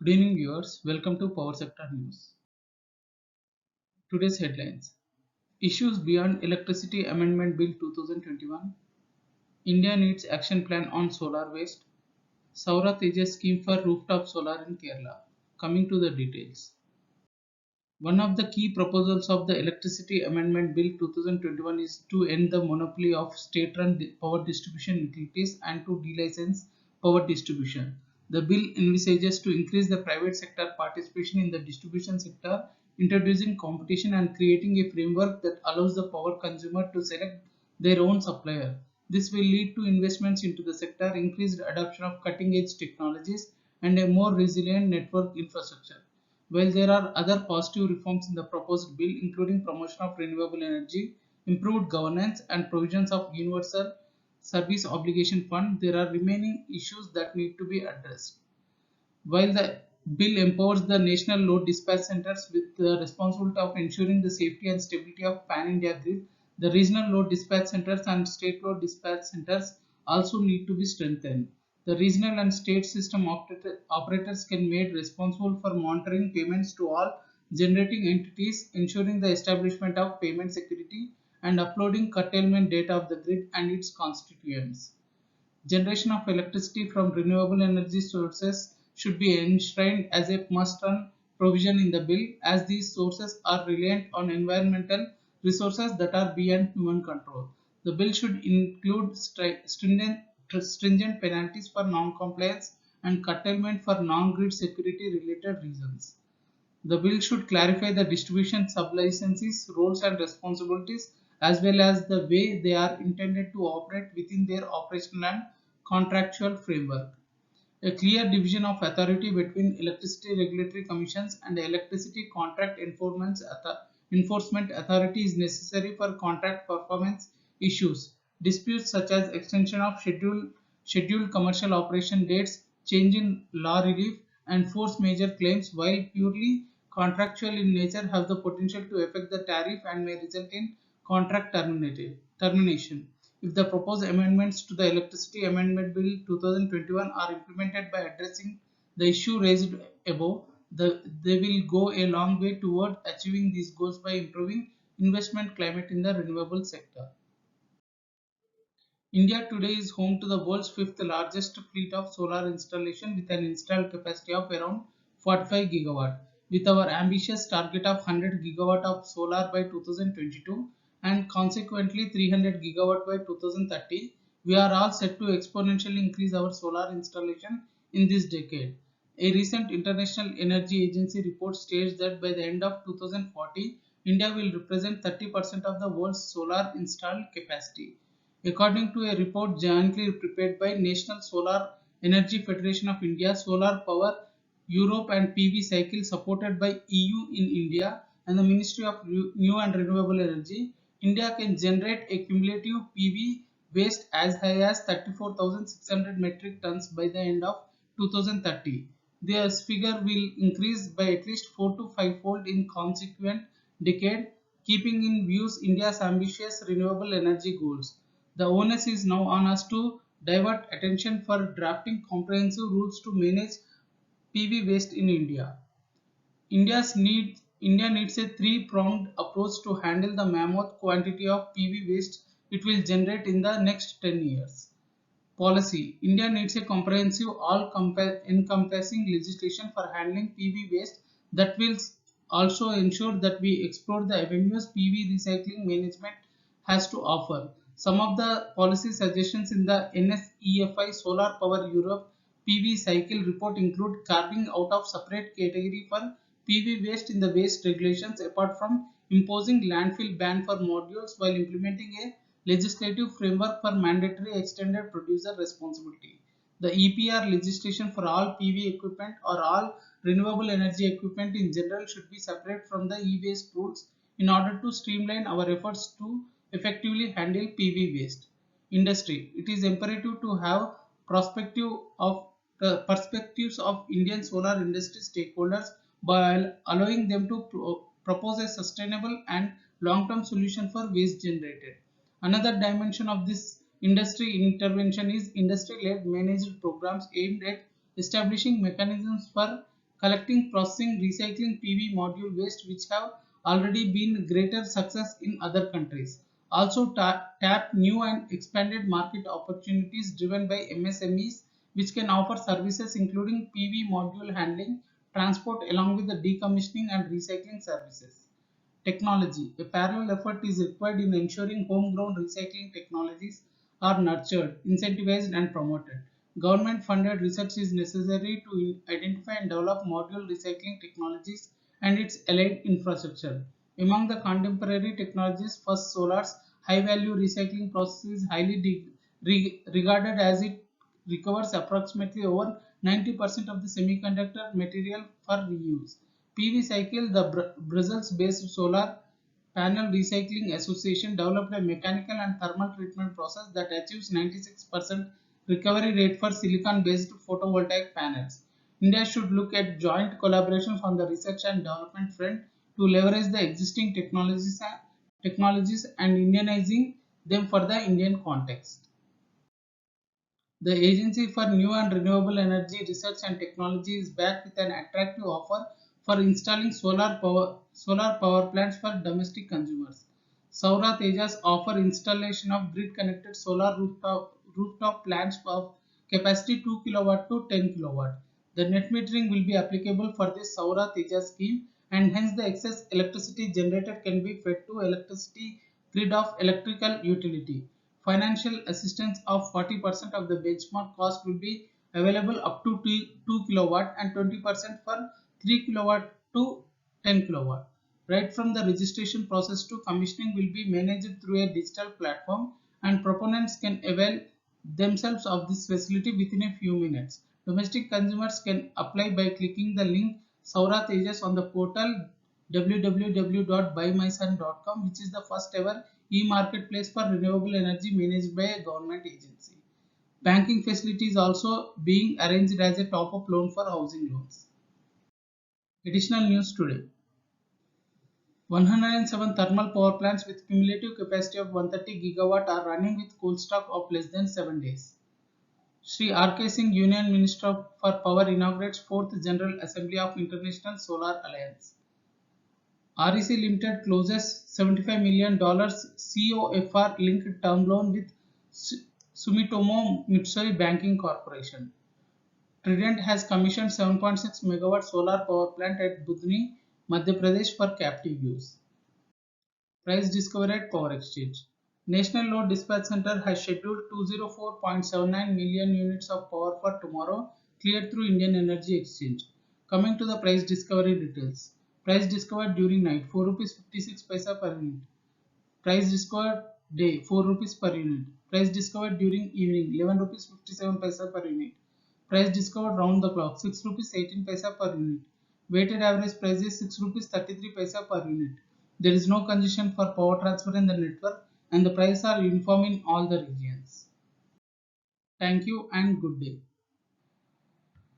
Good evening, viewers. Welcome to Power Sector News. Today's headlines: Issues beyond Electricity Amendment Bill 2021. India needs action plan on solar waste. Saura Tejas scheme for rooftop solar in Kerala. Coming to the details. One of the key proposals of the Electricity Amendment Bill 2021 is to end the monopoly of state-run power distribution utilities and to delicense power distribution. The bill envisages to increase the private sector participation in the distribution sector, introducing competition and creating a framework that allows the power consumer to select their own supplier. This will lead to investments into the sector, increased adoption of cutting-edge technologies, and a more resilient network infrastructure. While there are other positive reforms in the proposed bill, including promotion of renewable energy, improved governance, and provisions of universal service obligation fund, there are remaining issues that need to be addressed. While the bill empowers the national load dispatch centers with the responsibility of ensuring the safety and stability of pan-India grid, the regional load dispatch centers and state load dispatch centers also need to be strengthened. The regional and state system operators can be made responsible for monitoring payments to all generating entities, ensuring the establishment of payment security, and uploading curtailment data of the grid and its constituents. Generation of electricity from renewable energy sources should be enshrined as a must-run provision in the bill, as these sources are reliant on environmental resources that are beyond human control. The bill should include stringent penalties for non-compliance and curtailment for non-grid security related reasons. The bill should clarify the distribution sublicensees' roles and responsibilities, as well as the way they are intended to operate within their operational and contractual framework. A clear division of authority between electricity regulatory commissions and the electricity contract enforcement authority is necessary for contract performance issues. Disputes such as extension of scheduled commercial operation dates, change in law relief, and force majeure claims, while purely contractual in nature, have the potential to affect the tariff and may result in contract termination. If the proposed amendments to the Electricity Amendment Bill 2021 are implemented by addressing the issue raised above, they will go a long way toward achieving these goals by improving investment climate in the renewable sector. India today is home to the world's fifth largest fleet of solar installation with an installed capacity of around 45 gigawatt. With our ambitious target of 100 gigawatt of solar by 2022 and consequently 300 gigawatt by 2030, we are all set to exponentially increase our solar installation in this decade. A recent International Energy Agency report states that by the end of 2040, India will represent 30% of the world's solar installed capacity. According to a report jointly prepared by National Solar Energy Federation of India, Solar Power Europe and PV Cycle supported by EU in India and the Ministry of New and Renewable Energy, India can generate a cumulative PV waste as high as 34,600 metric tons by the end of 2030. This figure will increase by at least 4 to 5 fold in consequent decade, keeping in view India's ambitious renewable energy goals. The onus is now on us to divert attention for drafting comprehensive rules to manage PV waste in India. India needs a three-pronged approach to handle the mammoth quantity of PV waste it will generate in the next 10 years. Policy: India needs a comprehensive, all-encompassing legislation for handling PV waste that will also ensure that we explore the avenues PV recycling management has to offer. Some of the policy suggestions in the NSEFI Solar Power Europe PV cycle report include carving out of separate category for PV waste in the waste regulations, apart from imposing landfill ban for modules, while implementing a legislative framework for mandatory extended producer responsibility. The EPR legislation for all PV equipment or all renewable energy equipment in general should be separate from the e-waste rules in order to streamline our efforts to effectively handle PV waste. Industry: it is imperative to have perspectives of Indian solar industry stakeholders by allowing them to propose a sustainable and long-term solution for waste generated. Another dimension of this industry intervention is industry-led managed programs aimed at establishing mechanisms for collecting, processing, recycling PV module waste which have already been greater success in other countries. Also tap new and expanded market opportunities driven by MSMEs which can offer services including PV module handling, transport along with the decommissioning and recycling services. Technology. A parallel effort is required in ensuring homegrown recycling technologies are nurtured, incentivized, and promoted. Government funded research is necessary to identify and develop module recycling technologies and its allied infrastructure. Among the contemporary technologies, first solar's high value recycling process is highly regarded as it recovers approximately over 90% of the semiconductor material for reuse. PV Cycle, the Brussels-based solar panel recycling association, developed a mechanical and thermal treatment process that achieves 96% recovery rate for silicon-based photovoltaic panels. India should look at joint collaborations on the research and development front to leverage the existing technologies and Indianizing them for the Indian context. The Agency for New and Renewable Energy Research and Technology is back with an attractive offer for installing solar power plants for domestic consumers. Saura Tejas offer installation of grid-connected solar rooftop plants of capacity 2 kW to 10 kW. The net metering will be applicable for this Saura Tejas scheme, and hence the excess electricity generated can be fed to electricity grid of electrical utility. Financial assistance of 40% of the benchmark cost will be available up to 2 kW and 20% for 3 kW to 10 kW. Right from the registration process to commissioning will be managed through a digital platform, and proponents can avail themselves of this facility within a few minutes. Domestic consumers can apply by clicking the link Saura Tejas on the portal www.buymysun.com, which is the first ever e-marketplace for renewable energy managed by a government agency. Banking facility is also being arranged as a top-up loan for housing loans. Additional news today. 107 thermal power plants with cumulative capacity of 130 GW are running with coal stock of less than 7 days. Shri R.K. Singh, Union Minister for Power, inaugurates 4th General Assembly of International Solar Alliance. REC Limited closes $75 million COFR linked term loan with Sumitomo Mitsui Banking Corporation. Trident has commissioned 7.6 MW solar power plant at Budni, Madhya Pradesh for captive use. Price discovery at Power Exchange. National Load Dispatch Center has scheduled 204.79 million units of power for tomorrow, cleared through Indian Energy Exchange. Coming to the price discovery details. Price discovered during night 4 rupees 56 paisa per unit. Price discovered day 4 rupees per unit. Price discovered during evening 11 rupees 57 paisa per unit. Price discovered round the clock 6 rupees 18 paisa per unit. Weighted average price is 6 rupees 33 paisa per unit. There is no congestion for power transfer in the network, and the prices are uniform in all the regions. Thank you and good day.